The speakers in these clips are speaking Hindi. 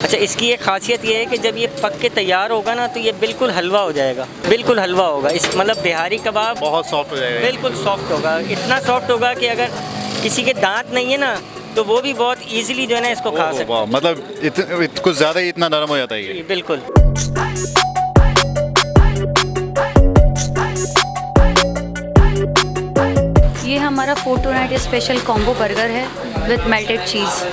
अच्छा, इसकी एक खासियत ये है कि जब ये पक के तैयार होगा ना तो ये बिल्कुल हलवा हो जाएगा, बिल्कुल हलवा होगा। इस मतलब बिहारी कबाब बहुत सॉफ्ट हो जाएगा। बिल्कुल सॉफ्ट होगा, इतना सॉफ्ट होगा कि अगर किसी के दांत नहीं है ना तो वो भी बहुत इजीली जो है ना इसको खा सकते हैं। मतलब कुछ ज़्यादा ही इतना नरम हो जाता है ये। बिल्कुल। ये हमारा food tonight special combo burger है विद मेल्टेड चीज़।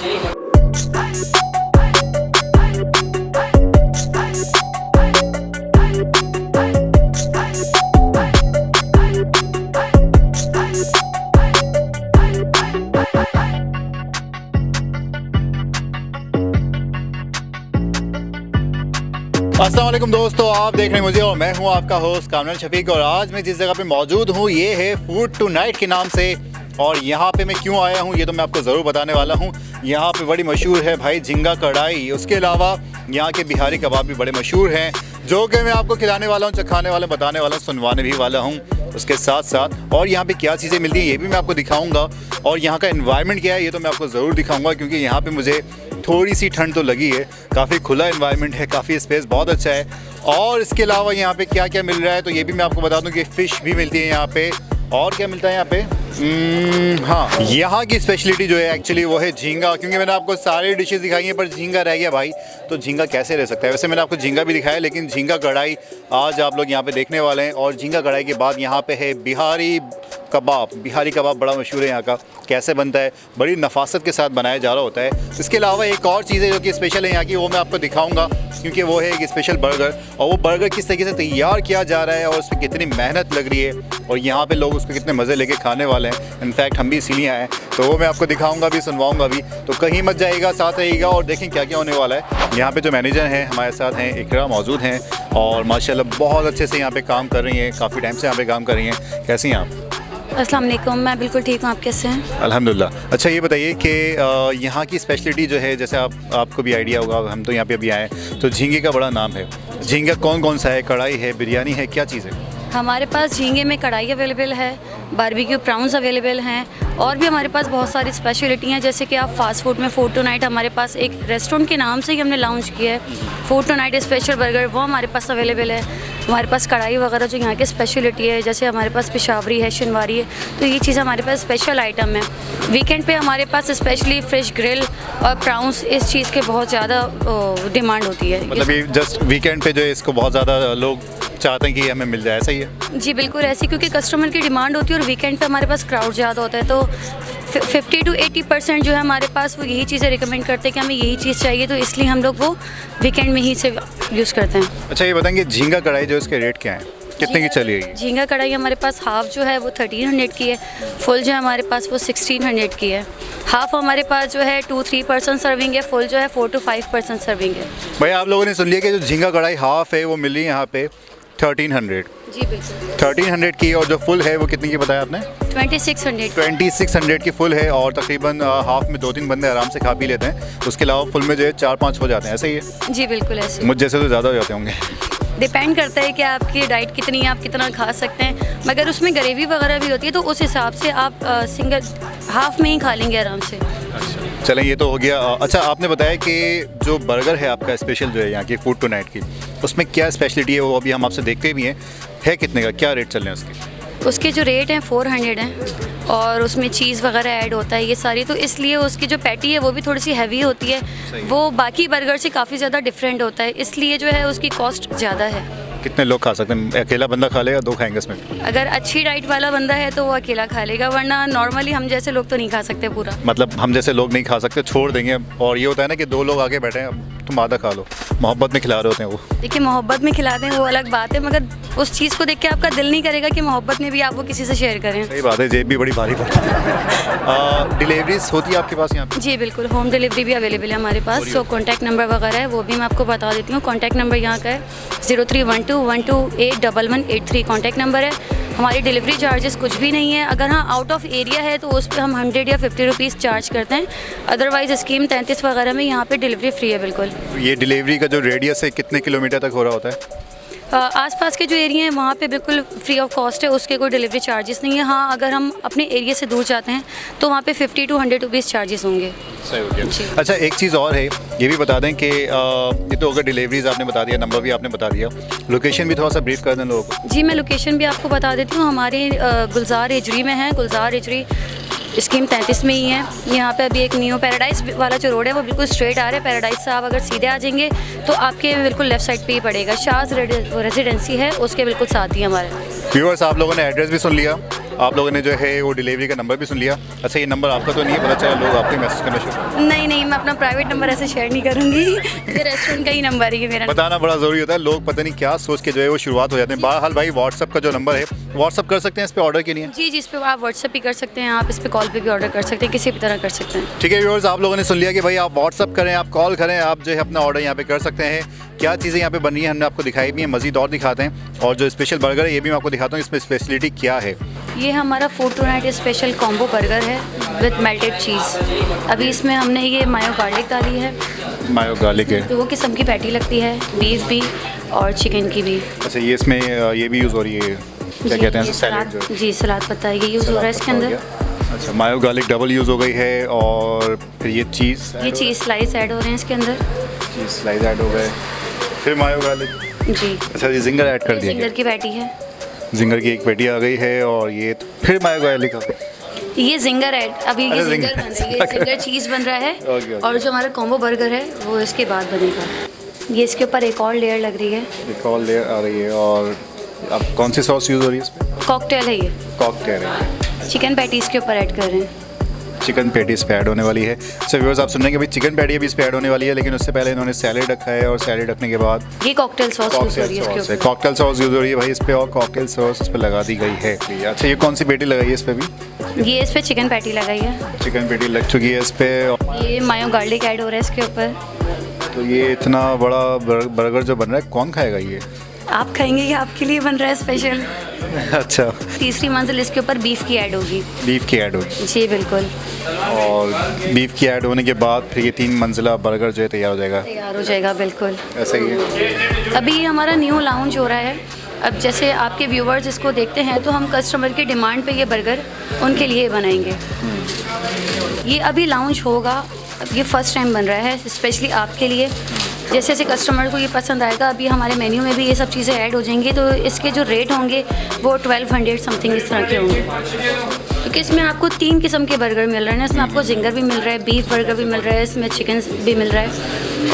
अस्सलाम वालेकुम दोस्तों, आप देख रहे हैं मुझे और मैं हूं आपका होस्ट कामरान शफीक। और आज मैं जिस जगह पे मौजूद हूं ये है फूड टू नाइट के नाम से। और यहाँ पे मैं क्यों आया हूँ ये तो मैं आपको ज़रूर बताने वाला हूँ। यहाँ पे बड़ी मशहूर है भाई झींगा कढ़ाई, उसके अलावा यहाँ के बिहारी कबाब भी बड़े मशहूर हैं जो कि मैं आपको खिलाने वाला हूँ, चखाने वाला, बताने वाला, सुनवाने भी वाला हूँ उसके साथ साथ। और यहाँ पे क्या चीज़ें मिलती हैं ये भी मैं आपको दिखाऊँगा। और यहाँ का एनवायरनमेंट क्या है ये तो मैं आपको ज़रूर दिखाऊँगा, क्योंकि यहाँ पर मुझे थोड़ी सी ठंड तो लगी है। काफ़ी खुला एनवायरनमेंट है, काफ़ी स्पेस बहुत अच्छा है। और इसके अलावा यहाँ पे क्या क्या मिल रहा है तो ये भी मैं आपको बता दूँ कि फ़िश भी मिलती है यहाँ पे। और क्या मिलता है यहाँ पे? हाँ, यहाँ की स्पेशलिटी जो है एक्चुअली वो है झींगा। क्योंकि मैंने आपको सारी डिशेस दिखाई हैं पर झींगा रह गया भाई, तो झींगा कैसे रह सकता है। वैसे मैंने आपको झींगा भी दिखाया, लेकिन झींगा कढ़ाई आज आप लोग यहाँ पे देखने वाले हैं। और झींगा कढ़ाई के बाद यहाँ पे है बिहारी कबाब। बिहारी कबाब बड़ा मशहूर है यहाँ का, कैसे बनता है, बड़ी नफासत के साथ बनाया जा रहा होता है। इसके अलावा एक और चीज़ है जो कि स्पेशल है यहाँ की, वो मैं आपको दिखाऊंगा, क्योंकि वो है एक स्पेशल बर्गर। और वो बर्गर किस तरीके से तैयार किया जा रहा है और उस पर कितनी मेहनत लग रही है और यहाँ पे लोग उसको कितने मज़े लेके खाने वाले हैं। इनफैक्ट हम भी इसीलिए आए, तो वो मैं आपको दिखाऊंगा भी, सुनवाऊंगा भी। तो कहीं मत जाइएगा, साथ रहिएगा और देखें क्या क्या होने वाला है। यहाँ पे जो मैनेजर हैं हमारे साथ हैं, इकरा मौजूद हैं और माशाल्लाह बहुत अच्छे से यहाँ पे काम कर रही हैं, काफ़ी टाइम से यहाँ पे काम कर रही हैं। कैसी हैं आप? अस्सलाम वालेकुम, मैं बिल्कुल ठीक हूँ, आप कैसे हैं? अल्हम्दुलिल्लाह। अच्छा, ये बताइए कि यहाँ की स्पेशलिटी जो है, जैसे आपको भी आइडिया होगा, हम तो यहाँ पे अभी आए, तो झींगे का बड़ा नाम है। झींगा कौन कौन सा है? कढ़ाई है, बिरयानी है, क्या चीज़ है? हमारे पास झींगे में कढ़ाई अवेलेबल है, बारबेक्यू प्राउंस अवेलेबल हैं, और भी हमारे पास बहुत सारी स्पेशलिटी हैं। जैसे कि आप फास्ट फूड में फूड टू नाइट, हमारे पास एक रेस्टोरेंट के नाम से ही हमने लॉन्च किया है food tonight special burger, वो हमारे पास अवेलेबल है। हमारे पास कढ़ाई वगैरह जो यहाँ की स्पेशलिटी है, जैसे हमारे पास पेशावरी है, शनवारी है, तो ये चीज़ हमारे पास स्पेशल आइटम है। वीकेंड पे हमारे पास स्पेशली फ़िश ग्रिल और प्राउंस, इस चीज़ के बहुत ज़्यादा डिमांड होती है। मतलब ये जस्ट वीकेंड पे जो है इसको बहुत ज़्यादा लोग चाहते हैं कि हमें मिल जाए, सही है? जी बिल्कुल ऐसी, क्योंकि कस्टमर की डिमांड होती है और वीकेंड पे हमारे पास क्राउड ज़्यादा होता है, तो 50 to 80% जो है हमारे पास वो यही चीज़ें रिकमेंड करते हैं कि हमें यही चीज़ चाहिए, तो इसलिए हम लोग वो वीकेंड में ही से यूज़ करते हैं। अच्छा, ये बताएंगे झींगा कढ़ाई जो इसके रेट क्या है, कितने की चली है? झींगा कढ़ाई हमारे पास हाफ़ जो है वो 1300 की है, फुल जो है हमारे पास वो 1600 की है। हाफ़ हमारे पास जो है 2-3 पर्सन सर्विंग है, फुल जो है 4 to 5 पर्सन सर्विंग है। भाई आप लोगों ने सुन लिया कि जो झींगा कढ़ाई हाफ़ है वो मिली यहाँ पे 1300। जी बिल्कुल 1300 की, और जो फुल है वो कितने की बताया आपने? 2600 की फुल है। और तकरीबन हाफ में 2-3 बंदे आराम से खा पी लेते हैं। उसके अलावा फुल में जो है 4-5 हो जाते हैं, ऐसा ही है? जी बिल्कुल ऐसे। मुझ जैसे तो ज़्यादा हो जाते होंगे। डिपेंड करता है कि आपकी डाइट कितनी है, आप कितना खा सकते हैं, मगर उसमें ग्रेवी वगैरह भी होती है, तो उस हिसाब से आप सिंगल हाफ में ही खा लेंगे आराम से। अच्छा चलें, ये तो हो गया। अच्छा, आपने बताया कि जो बर्गर है आपका स्पेशल जो है यहाँ की फूड टू नाइट की, उसमें क्या स्पेशलिटी है वो अभी हम आपसे देखते भी हैं, है कितने का, क्या रेट चल रहे हैं उसके? उसके जो रेट हैं 400 हैं, और उसमें चीज़ वगैरह ऐड होता है ये सारी, तो इसलिए उसकी जो पैटी है वो भी थोड़ी सी हैवी होती है, वो बाकी बर्गर से काफ़ी ज़्यादा डिफरेंट होता है, इसलिए जो है उसकी कॉस्ट ज़्यादा है। कितने लोग खा सकते हैं? अकेला बंदा खा लेगा, 2 खाएंगे इसमें? अगर अच्छी डाइट वाला बंदा है तो वो अकेला खा लेगा, वरना नॉर्मली हम जैसे लोग तो नहीं खा सकते पूरा। मतलब हम जैसे लोग नहीं खा सकते, छोड़ देंगे। और ये होता है ना कि 2 लोग आगे बैठे हैं, तुम आधा खा लो, मोहब्बत में खिला रहे होते हैं वो। देखिए, मोहब्बत में खिलाते हैं वो अलग बात है, मगर उस चीज़ को देख के आपका दिल नहीं करेगा कि मोहब्बत में भी आप वो किसी से शेयर करें। सही बात है, जेब भी बड़ी भारी पड़ती है। डिलीवरीज होती है आपके पास यहाँ पे? जी बिल्कुल, होम डिलीवरी भी अवेलेबल है हमारे पास। सो कॉन्टैक्ट नंबर वगैरह है वो भी मैं आपको बता देती हूँ। कॉन्टैक्ट नंबर यहाँ का है 031212811183 कॉन्टैक्ट नंबर है। हमारी डिलीवरी चार्जेस कुछ भी नहीं है। अगर हाँ आउट ऑफ एरिया है तो उस पर हम 100 या 50 रुपीज़ चार्ज करते हैं। अदरवाइज़ स्कीम 33 वगैरह में यहाँ पे डिलीवरी फ्री है बिल्कुल। ये डिलीवरी का जो रेडियस है कितने किलोमीटर तक हो रहा होता है? आसपास के जो एरिया हैं वहाँ पे बिल्कुल फ्री ऑफ कॉस्ट है, उसके कोई डिलीवरी चार्जेस नहीं है। हाँ, अगर हम अपने एरिया से दूर जाते हैं तो वहाँ पे 50 to 100 रुपीज़ चार्जेस होंगे। सही हो गया। अच्छा, एक चीज़ और है, ये भी बता दें कि ये तो अगर डिलीवरीज आपने बता दिया, नंबर भी आपने बता दिया, लोकेशन भी थोड़ा सा ब्रीफ कर दें लोगों को। जी, मैं लोकेशन भी आपको बता देती हूँ। हमारे गुलजार हिजरी में है, गुलजार हिजरी स्कीम 33 में ही है। यहाँ पे अभी एक न्यू पैराडाइज वाला जो रोड है वो बिल्कुल स्ट्रेट आ रहा है। पैराडाइज से आप अगर सीधे आ जाएंगे तो आपके बिल्कुल लेफ्ट साइड पे ही पड़ेगा। शाज रेजिडेंसी है, उसके बिल्कुल साथ ही हमारे। व्यूअर्स, आप लोगों ने एड्रेस भी सुन लिया, आप लोगों ने जो है वो डिलीवरी का नंबर भी सुन लिया। अच्छा, ये नंबर आपका तो नहीं है, पता चला लोग आपके मैसेज करना शुरू। नहीं, मैं अपना प्राइवेट नंबर ऐसे शेयर नहीं करूँगी। ये रेस्टोरेंट का ही नंबर है, ये मेरा बताना बड़ा ज़रूरी होता है। लोग पता नहीं क्या सोच के जो है वो शुरुआत हो जाते हैं। बहरहाल भाई, व्हाट्सअप का जो नंबर है, व्हाट्सअप कर सकते हैं इस पे ऑर्डर के लिए। जी, इस पे आप व्हाट्सअप भी कर सकते हैं, आप इस पे कॉल पे भी ऑर्डर कर सकते हैं, किसी भी तरह कर सकते हैं। ठीक है व्यूअर्स, आप लोगों ने सुन लिया कि भाई आप व्हाट्सअप करें, आप कॉल करें, आप जो है अपना ऑर्डर यहाँ पे कर सकते हैं। क्या चीज़ें यहाँ पे बन रही हैं हमने आपको दिखाई भी है, मज़ीद और दिखाते हैं। और जो स्पेशल बर्गर है ये भी मैं आपको दिखाता हूँ, इसमें स्पेशलिटी क्या है। ये हमारा food tonight special combo burger है विद मेल्टेड चीज़। अभी इसमें हमने ये मायो गार्लिक डाली है, मायो गार्लिक है, 2 किस्म की पैटी लगती है, बीफ भी और चिकन की भी। अच्छा, ये इसमें ये भी यूज़ हो रही है, क्या कहते हैं, ये सैलेड। जी, सलाद पत्ता ये यूज़ हो रहा है इसके अंदर। अच्छा, मायो गार्लिक डबल यूज़ हो गई है। और फिर ये चीज़ स्लाइस ऐड हो रहे हैं इसके अंदर। चीज़ स्लाइस ऐड हो गए, फिर मायो गार्लिक। जी, अच्छा, ये जिंगर ऐड कर दिया जिंगर की पैटी है, जिंगर की एक पेटी आ गई है। और ये फिर मायो गार्लिक। ये जिंगर ऐड, अभी ये अरे जिंगर बन रही है, जिंगर चीज़ बन रहा है। ओके। और जो हमारा कॉम्बो बर्गर है वो इसके बाद बनेगा। ये इसके ऊपर एक और लेयर लग रही है, एक और लेयर आ रही है। और अब कौन सी सॉस यूज़ हो रही है इसमें? कॉकटेल है ये। कॉकटेल है। चिकन पैटीज़ के ऊपर ऐड कर रहे हैं। चिकन पैटी इस पे ऐड होने वाली है। अच्छा व्यूअर्स, आप सुन रहे हैं कि भाई चिकन पैटी अभी इस पे ऐड होने वाली है, लेकिन उससे पहले इन्होंने सैलेड रखा है। और सैलेड रखने के बाद ये कॉकटेल सॉस यूज़ हो रही है इसके ऊपर। कॉकटेल सॉस यूज़ हो रही है भाई इस पे, और कॉकटेल सॉस इस पे लगा दी गई है। अच्छा, ये कौन सी पैटी लगाई है इस पे भी? ये इस पे चिकन पैटी लगाई है, चिकन पैटी लग चुकी है इस पे। ये मायो गार्लिक ऐड हो रहा है इसके ऊपर। तो ये इतना बड़ा बर्गर जो बन रहा है, कौन खाएगा ये? आप खाएंगे, ये आपके लिए बन रहा है स्पेशल। अच्छा, तीसरी मंजिल इसके ऊपर बीफ की ऐड होगी। बीफ की ऐड होगी। जी बिल्कुल। और बीफ की ऐड होने के बाद फिर ये 3 मंजिला बर्गर जो है तैयार हो जाएगा। तैयार हो जाएगा बिल्कुल। ऐसा ही है। अभी हमारा न्यू लाउंज हो रहा है। अब जैसे आपके व्यूवर्स इसको देखते हैं तो हम कस्टमर की डिमांड पे ये बर्गर उनके लिए बनाएंगे। ये अभी लाउंज होगा, अब ये फर्स्ट टाइम बन रहा है स्पेशली आपके लिए। जैसे जैसे कस्टमर को ये पसंद आएगा, अभी हमारे मेन्यू में भी ये सब चीज़ें ऐड हो जाएंगी, तो इसके जो रेट होंगे वो 1200 समथिंग इस तरह के होंगे। क्योंकि इसमें आपको 3 किस्म के बर्गर मिल रहे हैं। इसमें आपको जिंगर भी मिल रहा है, बीफ बर्गर भी मिल रहा है, इसमें चिकन भी मिल रहा है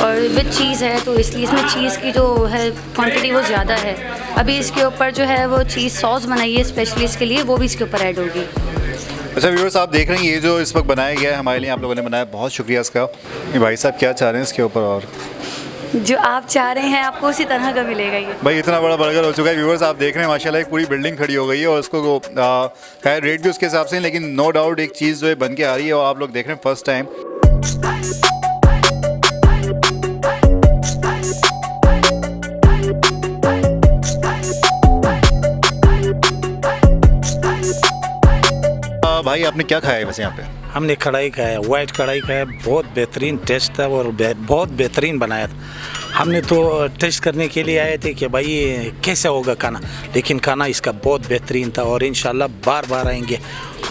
और विद चीज़ है, तो इसलिए इसमें चीज़ की जो है क्वांटिटी वो ज़्यादा है। अभी इसके ऊपर जो है वो चीज़ सॉस बनाई है स्पेशली इसके लिए, वो भी इसके ऊपर ऐड होगी। अच्छा व्यूअर्स, आप देख रहे हैं ये जो इस वक्त बनाया गया है हमारे लिए, आप लोगों ने बनाया, बहुत शुक्रिया इसका। ये भाई साहब क्या चाह रहे हैं इसके ऊपर? और जो आप चाह रहे हैं आपको उसी तरह का मिलेगा ये। भाई इतना बड़ा बर्गर हो चुका है व्यूअर्स, आप देख रहे हैं माशाल्लाह एक पूरी बिल्डिंग खड़ी हो गई है। और उसको खैर रेट भी उसके हिसाब से, लेकिन नो डाउट एक चीज़ जो है बन के आ रही है और आप लोग देख रहे हैं फर्स्ट टाइम। भाई आपने क्या खाया है वैसे यहाँ पे? हमने कढ़ाई खाया, वाइट कढ़ाई खाया, बहुत बेहतरीन टेस्ट था और बहुत बेहतरीन बनाया था। हमने तो टेस्ट करने के लिए आए थे कि भाई कैसे होगा खाना, लेकिन खाना इसका बहुत बेहतरीन था और इंशाल्लाह बार बार आएंगे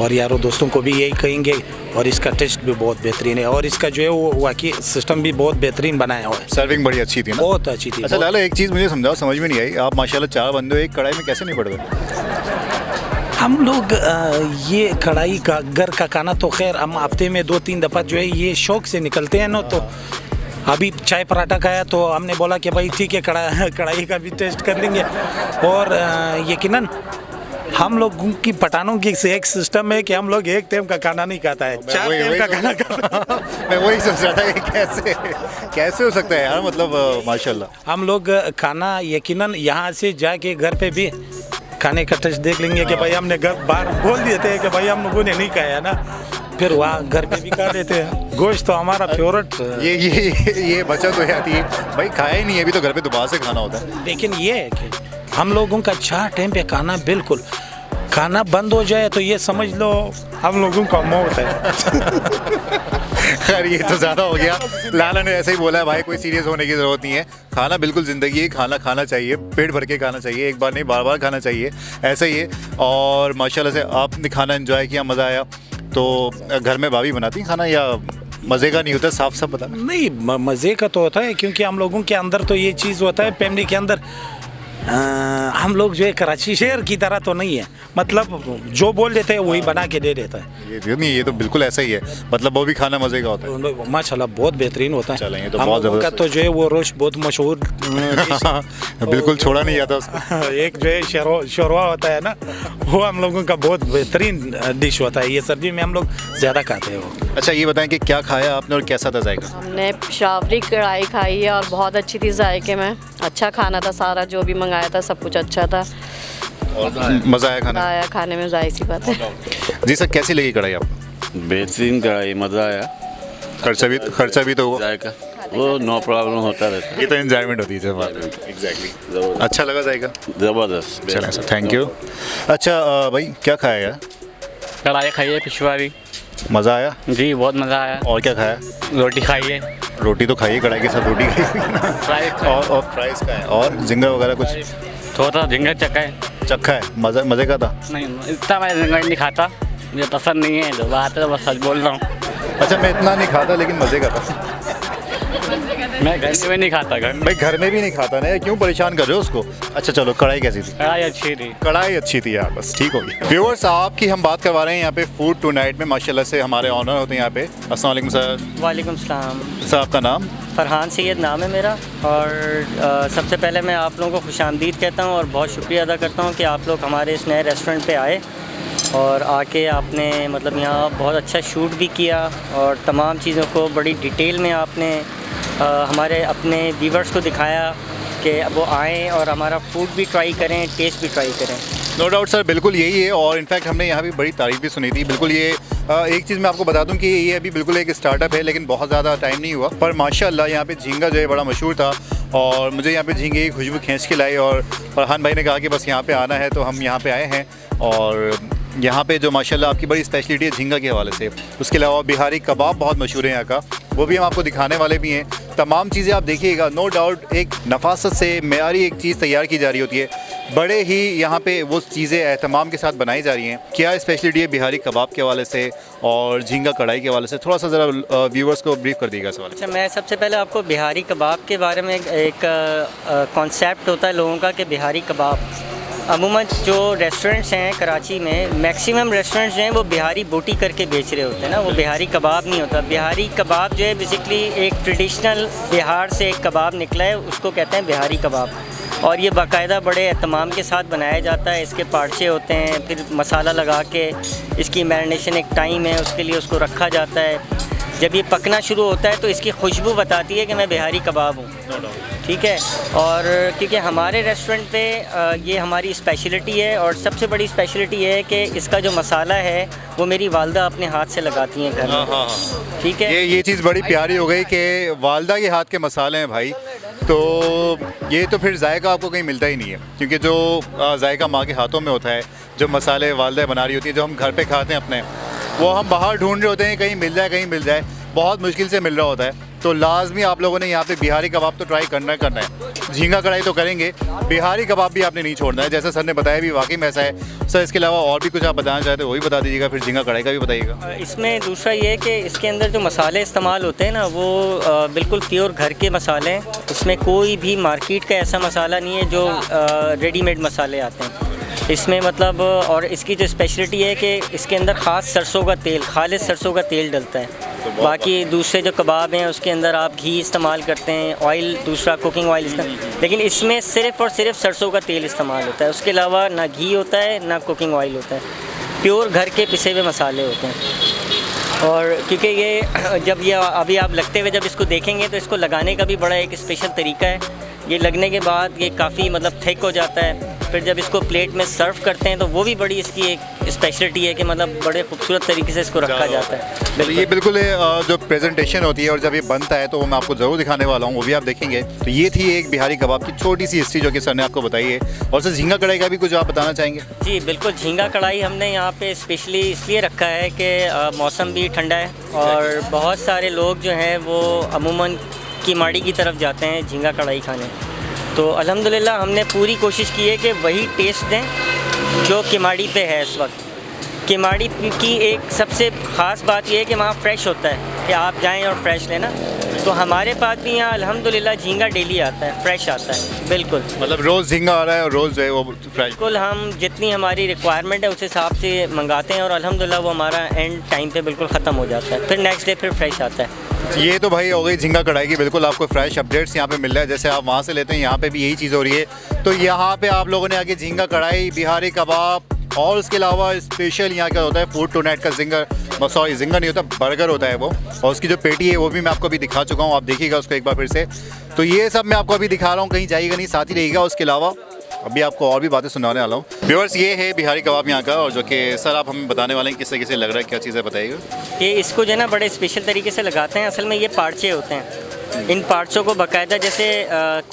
और यारों दोस्तों को भी यही कहेंगे। और इसका टेस्ट भी बहुत बेहतरीन है और इसका जो है वो वाकई सिस्टम भी बहुत बेहतरीन बनाया हुआ है। सर्विंग बड़ी अच्छी थी ना? बहुत अच्छी थी। अच्छा लाला, एक चीज़ मुझे समझाओ, समझ में नहीं आई, आप माशाल्लाह 4 बंदे हो, एक कढ़ाई में कैसे नहीं पड़ रहे? हम लोग ये कढ़ाई का घर का खाना तो खैर हम हफ्ते में 2-3 दफ़ा जो है ये शौक से निकलते हैं ना। तो अभी चाय पराठा खाया तो हमने बोला कि भाई ठीक है कढ़ाई का भी टेस्ट कर लेंगे। और यकीनन हम लोगों की पठानों की एक सिस्टम है कि हम लोग एक टाइम का खाना नहीं खाता है, 4 टाइम का खाना खाता है। मैं वही सोच रहा था कि कैसे हो सकता है यार, मतलब माशाल्लाह। हम लोग खाना यकीनन यहाँ से जाके घर पे भी खाने का टेस्ट देख लेंगे कि भाई हमने घर बाहर बोल दिए थे कि भाई हम लोगों ने नहीं खाया ना, फिर वहाँ घर पे भी खा लेते हैं। गोश्त तो हमारा फेवरेट। ये बचत हो जाती है भाई, खाया ही नहीं है अभी तो घर पे दोबारा से खाना होता है। लेकिन ये है कि हम लोगों का 4 टाइम पे खाना बिल्कुल खाना बंद हो जाए तो ये समझ लो हम लोगों का मौत है। खैर ये तो ज़्यादा हो गया। लाला ने ऐसे ही बोला है भाई, कोई सीरियस होने की ज़रूरत नहीं है। खाना बिल्कुल ज़िंदगी है, खाना खाना चाहिए, पेट भर के खाना चाहिए, एक बार नहीं बार बार खाना चाहिए, ऐसा ही है। और माशाल्लाह से आपने खाना एंजॉय किया, मज़ा आया। तो घर में भाभी बनाती हैं खाना या मज़े का नहीं होता? साफ साफ बता। नहीं, मज़े का तो होता है, क्योंकि हम लोगों के अंदर तो ये चीज़ होता है फैमिली के अंदर। हम लोग जो है कराची शहर की तरह तो नहीं है, मतलब जो बोल देते हैं वही बना के दे देता है। ये तो बिल्कुल ऐसा ही है, मतलब वो भी खाना मज़े का होता है। माशाल्लाह बहुत बेहतरीन होता है। चलें, ये तो हम बहुत लोगों का ज़बरदस्त तो जो है वो रोश बहुत मशहूर बिल्कुल छोड़ा नहीं जाता उसको। एक जो है शोरवा होता है ना, वो हम लोगों का बहुत बेहतरीन डिश होता है। ये सर्दी में हम लोग ज़्यादा खाते हैं वो। अच्छा ये बताएं कि क्या खाया आपने और कैसा था जायका? हमने शावरी कढ़ाई खाई है और बहुत अच्छी थी जायके में। अच्छा खाना था, सारा जो भी मंगाया था सब कुछ अच्छा था। और मज़ा आया खाना? आया खाने में, जाहिर सी बात है। जी सर, कैसी लगी कढ़ाई आपको? बेहतरीन कढ़ाई, मज़ा आया। खर्चा भी तो हुआ? जायका वो नो प्रॉब्लम होता रहता है। ये तो एंजॉयमेंट होती है जब बात। एग्जैक्टली। अच्छा लगा जाएगा? ज़बरदस्त। चलें सर, थैंक यू। अच्छा भाई क्या खाया यार? कढ़ाई खाई है, पिछवाड़ी। मज़ा आया? जी बहुत मज़ा आया। और क्या खाया? रोटी खाई है। रोटी तो खाइए, कढ़ाई के साथ रोटी खाई। और फ्राइज का है और झिंगा वगैरह कुछ? थोड़ा झिंगा चक्का है। चक्का है, मज़े का था? नहीं, इतना मैं झिंगा नहीं खाता, मुझे पसंद नहीं है। जो बात है बस सच बोल रहा हूँ। अच्छा मैं इतना नहीं खाता लेकिन मज़े का था। मैं घर में नहीं खाता। भाई घर में भी नहीं खाता ना, क्यों परेशान कर रहे हो उसको? अच्छा चलो, कढ़ाई कैसी थी? कढ़ाई अच्छी थी। कढ़ाई अच्छी थी यार, बस ठीक होगी। व्यूअर्स आपकी हम बात करवा रहे हैं यहाँ पे फूड टू नाइट में। माशाल्लाह से हमारे ऑनर होते हैं यहाँ पे। अस्सलाम वालेकुम सर। वालेकुम सलाम। सर आपका नाम? फरहान सैयद नाम है मेरा। और सबसे पहले मैं आप लोगों को खुशामदीद कहता हूँ और बहुत शुक्रिया अदा करता हूँ कि आप लोग हमारे इस नए रेस्टोरेंट पे आए और आके आपने मतलब यहाँ बहुत अच्छा शूट भी किया और तमाम चीज़ों को बड़ी डिटेल में आपने हमारे अपने व्यूवर्स को दिखाया कि वो आएँ और हमारा फूड भी ट्राई करें, टेस्ट भी ट्राई करें। नो डाउट सर, बिल्कुल यही है। और इनफैक्ट हमने यहाँ भी बड़ी तारीफ़ भी सुनी थी। बिल्कुल ये एक चीज़ मैं आपको बता दूं कि ये अभी बिल्कुल एक स्टार्टअप है, लेकिन बहुत ज़्यादा टाइम नहीं हुआ। पर माशाल्लाह यहाँ पे झींगा जो है बड़ा मशहूर था और मुझे यहाँ पे झींगे की खुशबू खींच के लाई और फरहान भाई ने कहा कि बस यहाँ पे आना है, तो हम यहाँ पे आए हैं। और यहाँ पे जो माशाल्लाह आपकी बड़ी स्पेशलिटी है झींगा के हवाले से, उसके अलावा बिहारी कबाब बहुत मशहूर है यहाँ का, वो भी हम आपको दिखाने वाले भी हैं। तमाम चीज़ें आप देखिएगा, नो डाउट एक नफासत से मेयारी एक चीज़ तैयार की जा रही होती है। बड़े ही यहाँ पे वो चीज़ें एहतमाम के साथ बनाई जा रही हैं। क्या स्पेशलिटी है बिहारी कबाब के हवाले से और झींगा कढ़ाई के हवाले से, थोड़ा सा ज़रा व्यूवर्स को ब्रीफ कर दीजिएगा सवाल। अच्छा, मैं सबसे पहले आपको बिहारी कबाब के बारे में एक कॉन्सेप्ट होता है लोगों का कि बिहारी कबाब अमूमन जो रेस्टोरेंट्स हैं कराची में, मैक्सिमम रेस्टोरेंट्स जो हैं वो बिहारी बोटी करके बेच रहे होते हैं ना, वो बिहारी कबाब नहीं होता। बिहारी कबाब जो है बेसिकली एक ट्रेडिशनल बिहार से एक कबाब निकला है, उसको कहते हैं बिहारी कबाब। और ये बाकायदा बड़े एहतमाम के साथ बनाया जाता है। इसके पार्चे होते हैं, फिर मसाला लगा के इसकी मैरिनेशन एक टाइम है, उसके लिए उसको रखा जाता है। जब ये पकना शुरू होता है तो इसकी खुशबू बताती है कि मैं बिहारी कबाब हूँ, ठीक है। और क्योंकि हमारे रेस्टोरेंट पे ये हमारी स्पेशलिटी है और सबसे बड़ी स्पेशलिटी ये है कि इसका जो मसाला है वो मेरी वालदा अपने हाथ से लगाती हैं घर में, ठीक है। ये चीज़ बड़ी प्यारी हो गई कि वालदा के हाथ के मसाले हैं भाई, तो ये तो फिर जायका आपको कहीं मिलता ही नहीं है, क्योंकि जो जायका माँ के हाथों में होता है, जो मसाले वालदा बना रही होती है, जो हम घर पे खाते हैं अपने, वो हम बाहर ढूंढ रहे होते हैं, कहीं मिल जाए, बहुत मुश्किल से मिल रहा होता है। तो लाजमी आप लोगों ने यहाँ पे बिहारी कबाब तो ट्राई करना है। झींगा कढ़ाई तो करेंगे, बिहारी कबाब भी आपने नहीं छोड़ना है, जैसा सर ने बताया भी वाकई में ऐसा है। सर इसके अलावा और भी कुछ आप बताना चाहते हो वो भी बता दीजिएगा, फिर झींगा कढ़ाई का भी बताइएगा। इसमें दूसरा ये है कि इसके अंदर जो मसाले इस्तेमाल होते हैं ना, वो बिल्कुल प्योर घर के मसाले हैं। इसमें कोई भी मार्केट का ऐसा मसाला नहीं है जो रेडीमेड मसाले आते हैं इसमें, मतलब। और इसकी जो स्पेशलिटी है कि इसके अंदर ख़ास सरसों का तेल, खालिस सरसों का तेल डलता है। बाकी दूसरे जो कबाब हैं उसके अंदर आप घी इस्तेमाल करते हैं, ऑयल दूसरा कुकिंग ऑयल इस्तेमाल, लेकिन इसमें सिर्फ़ और सिर्फ सरसों का तेल इस्तेमाल होता है। उसके अलावा ना घी होता है ना कुकिंग ऑयल होता है, प्योर घर के पिसे हुए मसाले होते हैं। और क्योंकि ये जब ये अभी आप लगते हुए जब इसको देखेंगे तो इसको लगाने का भी बड़ा एक स्पेशल तरीका है। ये लगने के बाद ये काफ़ी मतलब थिक हो जाता है फिर जब इसको प्लेट में सर्व करते हैं तो वो भी बड़ी इसकी एक स्पेशलिटी है कि मतलब बड़े खूबसूरत तरीके से इसको रखा जाता है। तो ये बिल्कुल जो प्रेजेंटेशन होती है और जब ये बनता है तो वो मैं आपको ज़रूर दिखाने वाला हूँ, वो भी आप देखेंगे। तो ये थी एक बिहारी कबाब की छोटी सी हिस्ट्री जो कि सर ने आपको बताई है। और सर झींगा कढ़ाई का भी कुछ आप बताना चाहेंगे? जी बिल्कुल, झींगा कढ़ाई हमने यहाँ पे स्पेशली इसलिए रखा है कि मौसम भी ठंडा है और बहुत सारे लोग जो हैं वो अमूमन कीमाड़ी की तरफ जाते हैं झींगा कढ़ाई खाने। तो अल्हम्दुलिल्लाह हमने पूरी कोशिश की है कि वही टेस्ट दें जो कीमाड़ी पे है इस वक्त। कीमाड़ी की एक सबसे ख़ास बात यह है कि वहाँ फ्रेश होता है कि आप जाएं और फ्रेश लेना। तो हमारे पास भी यहाँ अल्हम्दुलिल्लाह झींगा डेली आता है, फ्रेश आता है। बिल्कुल, मतलब रोज़ झींगा आ रहा है और रोज़ जो है वो फ्रेश? बिल्कुल, हम जितनी हमारी रिक्वायरमेंट है उस हिसाब से मंगाते हैं और अल्हम्दुलिल्लाह वो हमारा एंड टाइम पे बिल्कुल ख़त्म हो जाता है, फिर नेक्स्ट डे फिर फ्रेश आता है। ये तो भाई हो गई झींगा कढ़ाई की, बिल्कुल आपको फ्रेश अपडेट्स यहाँ पे मिल रहा है। जैसे आप वहाँ से लेते हैं यहाँ पे भी यही चीज़ हो रही है। तो यहाँ पे आप लोगों ने आगे झींगा कढ़ाई, बिहारी कबाब और उसके अलावा स्पेशल यहाँ का होता है फूड टू नाइट का सॉरी जिंगर नहीं होता, बर्गर होता है वो। और उसकी जो पेटी है वो भी मैं आपको अभी दिखा चुका हूँ, आप देखिएगा उसको एक बार फिर से। तो ये सब मैं आपको अभी दिखा रहा हूँ, कहीं जाइएगा नहीं, साथ ही रहिएगा। उसके अलावा अभी आपको और भी बातें सुनाने वाला हूँ। व्यूअर्स, ये है बिहारी कबाब यहाँ का, और जो कि सर आप हमें बताने वाले हैं किस तरीके से लग रहा है, क्या चीज़ें बताइएगा? ये इसको जो है ना बड़े स्पेशल तरीके से लगाते हैं। असल में ये पार्चे होते हैं, इन पार्ट्सों को बाकायदा जैसे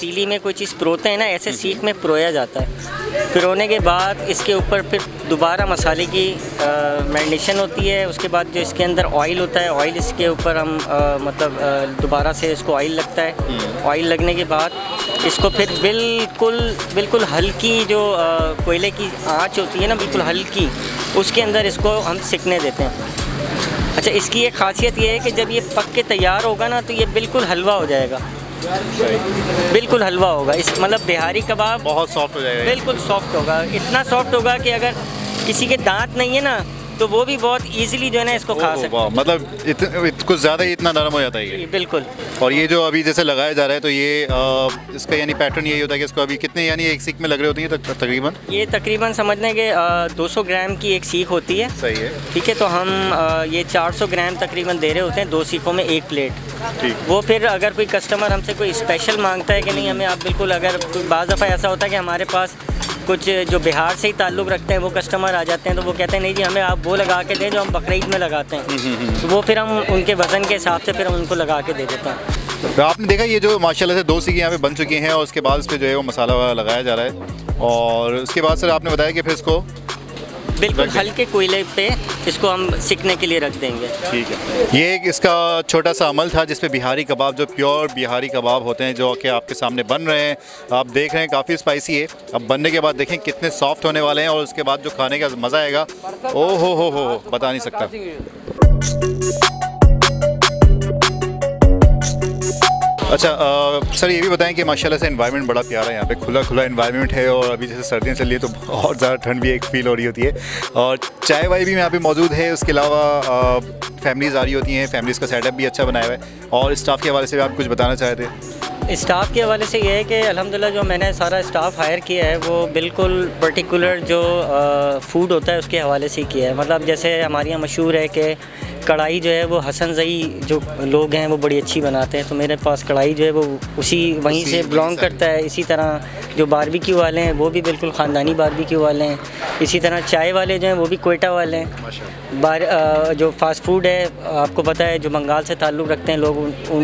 तीली में कोई चीज़ परोते हैं ना, ऐसे सीख में परोया जाता है। पिरोने के बाद इसके ऊपर फिर दोबारा मसाले की मैरिनेशन होती है। उसके बाद जो इसके अंदर ऑयल होता है, ऑयल इसके ऊपर हम मतलब दोबारा से इसको ऑयल लगता है। ऑयल लगने के बाद इसको फिर बिल्कुल हल्की जो कोयले की आंच होती है ना, बिल्कुल हल्की, उसके अंदर इसको हम सिकने देते हैं। अच्छा, इसकी एक खासियत ये है कि जब ये पक के तैयार होगा ना तो ये बिल्कुल हलवा हो जाएगा, बिल्कुल हलवा होगा। इस मतलब बिहारी कबाब बहुत सॉफ्ट हो जाएगा, बिल्कुल सॉफ्ट होगा। इतना सॉफ्ट होगा कि अगर किसी के दांत नहीं है ना तो वो भी बहुत इजीली जो है ना इसको खा सकते हैं। मतलब कुछ ज़्यादा ही इतना नरम हो जाता है ये। बिल्कुल। और ये जो अभी जैसे लगाया जा रहा है तो ये इसका यानी पैटर्न यही होता है कि इसको अभी कितने यानी एक सीख में लग रहे होती है तकरीबन? ये तकरीबन समझने के 200 ग्राम की एक सीख होती है। सही है, ठीक है। तो हम ये 400 ग्राम तकरीबन दे रहे होते हैं 2 सीखों में 1 प्लेट। ठीक। वो फिर अगर कोई कस्टमर हमसे कोई स्पेशल मांगता है कि नहीं हमें आप बिल्कुल, अगर बाज़ दफ़ा ऐसा होता है कि हमारे पास कुछ जो बिहार से ही ताल्लुक़ रखते हैं वो कस्टमर आ जाते हैं, तो वो कहते हैं नहीं जी हमें आप वो लगा के दें जो हम बकरीद में लगाते हैं। तो वो फिर हम उनके वज़न के हिसाब से फिर हम उनको लगा के दे देते हैं। तो आपने देखा ये जो माशाल्लाह से 2 सीखें यहाँ पे बन चुकी हैं और उसके बाद इस पर जो है वो मसाला लगाया जा रहा है। और उसके बाद सर आपने बताया कि फिर इसको बिल्कुल हल्के कोयले पे इसको हम सिकने के लिए रख देंगे। ठीक है। ये एक इसका छोटा सा अमल था जिसपे बिहारी कबाब, जो प्योर बिहारी कबाब होते हैं, जो कि आपके सामने बन रहे हैं। आप देख रहे हैं काफ़ी स्पाइसी है। अब बनने के बाद देखें कितने सॉफ्ट होने वाले हैं और उसके बाद जो खाने का मज़ा आएगा, ओ हो बता नहीं सकता। अच्छा सर ये भी बताएं कि माशाल्लाह से एनवायरनमेंट बड़ा प्यारा है यहाँ पे, खुला एनवायरनमेंट है। और अभी जैसे सर्दियाँ चल रही है तो बहुत ज़्यादा ठंड भी एक फील हो रही होती है। और चाय वाय भी यहाँ पे मौजूद है। उसके अलावा फैमिलीज़ आ रही होती हैं, फैमिलीज़ का सेटअप भी अच्छा बनाया हुआ है। और स्टाफ के हवाले से भी आप कुछ बताना चाहते हैं? स्टाफ के हवाले से ये है कि अल्हम्दुलिल्लाह जो मैंने सारा स्टाफ हायर किया है वो बिल्कुल पर्टिकुलर जो फूड होता है उसके हवाले से किया है। मतलब जैसे हमारे यहाँ मशहूर है कि कढ़ाई जो है वो हसन ज़ई जो लोग हैं वो बड़ी अच्छी बनाते हैं, तो मेरे पास कढ़ाई जो है वो वहीं से बिलोंग करता है। इसी तरह जो बारबेक्यू वाले हैं वो भी बिल्कुल ख़ानदानी बारबेक्यू वाले हैं। इसी तरह चाय वाले जो हैं वो भी कोयटा वाले हैं। जो फ़ास्ट फूड है आपको पता है जो बंगाल से ताल्लुक़ रखते हैं लोग,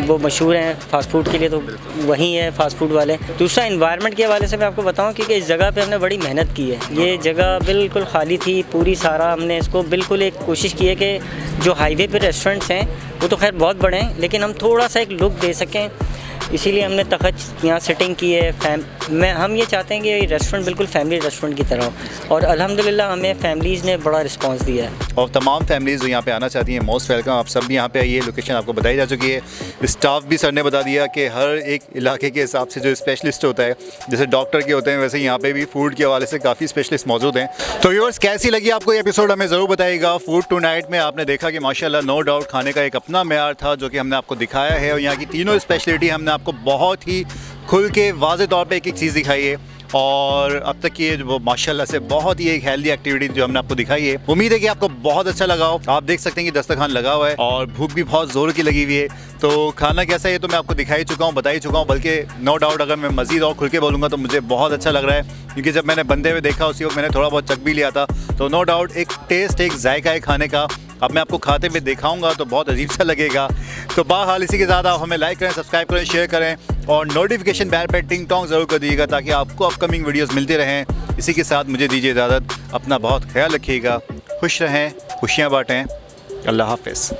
वो मशहूर हैं फ़ास्ट फूड के लिए, तो वही है फ़ास्ट फूड वाले। दूसरा एनवायरनमेंट के हवाले से मैं आपको बताऊं क्योंकि इस जगह पे हमने बड़ी मेहनत की है। ये जगह बिल्कुल खाली थी पूरी, सारा हमने इसको बिल्कुल एक कोशिश की है कि जो हाईवे पे रेस्टोरेंट्स हैं वो तो खैर बहुत बड़े हैं लेकिन हम थोड़ा सा एक लुक दे सकें, इसीलिए हमने तख़्त यहाँ सेटिंग की है। हम ये चाहते हैं कि ये रेस्टोरेंट बिल्कुल फैमिली रेस्टोरेंट की तरह हो और अल्हम्दुलिल्लाह हमें फैमिलीज़ ने बड़ा रिस्पांस दिया है। और तमाम फैमिलीज़ जो यहाँ पे आना चाहती हैं मोस्ट वेलकम, आप सब भी यहाँ पे आइए। लोकेशन आपको बताई जा चुकी है, स्टाफ भी सर ने बता दिया कि हर एक इलाके के हिसाब से जो स्पेशलिस्ट होता है, जैसे डॉक्टर के होते हैं वैसे यहाँ पे भी फूड के हवाले से काफ़ी स्पेशलिस्ट मौजूद हैं। तो व्यूअर्स कैसी लगी आपको ये एपिसोड हमें ज़रूर बताइएगा। फूड टू नाइट में आपने देखा कि माशाल्लाह नो डाउट खाने का एक अपना मेयार था जो कि हमने आपको दिखाया है। और यहाँ की तीनों स्पेशलिटी हमने आपको बहुत ही खुल के वाज़े तौर पे एक चीज़ दिखाई है। और अब तक की वो माशाल्लाह से बहुत ही एक हेल्दी एक्टिविटी जो हमने आपको दिखाई है। उम्मीद है कि आपको बहुत अच्छा लगा हो। आप देख सकते हैं कि दस्तरखान लगा हुआ है और भूख भी बहुत ज़ोर की लगी हुई है। तो खाना कैसा है ये तो मैं आपको दिखा ही चुका हूँ, बता ही चुका हूँ, बल्कि नो डाउट अगर मैं मज़ीद और खुल के बोलूँगा तो मुझे बहुत अच्छा लग रहा है, क्योंकि जब मैंने बनते हुए देखा उसी वक्त मैंने थोड़ा बहुत चख भी लिया था। तो नो डाउट एक टेस्ट, एक जायका है खाने का। अब मैं आपको खाते हुए दिखाऊंगा तो बहुत अजीब सा लगेगा। तो बहरहाल इसी के साथ आप हमें लाइक करें, सब्सक्राइब करें, शेयर करें और नोटिफिकेशन बेल पर टिंग टोंग ज़रूर कर दीजिएगा ताकि आपको अपकमिंग वीडियोस मिलते रहें। इसी के साथ मुझे दीजिए इजाज़त। अपना बहुत ख्याल रखिएगा, खुश रहें, खुशियाँ बाँटें। अल्लाह हाफ़िज़।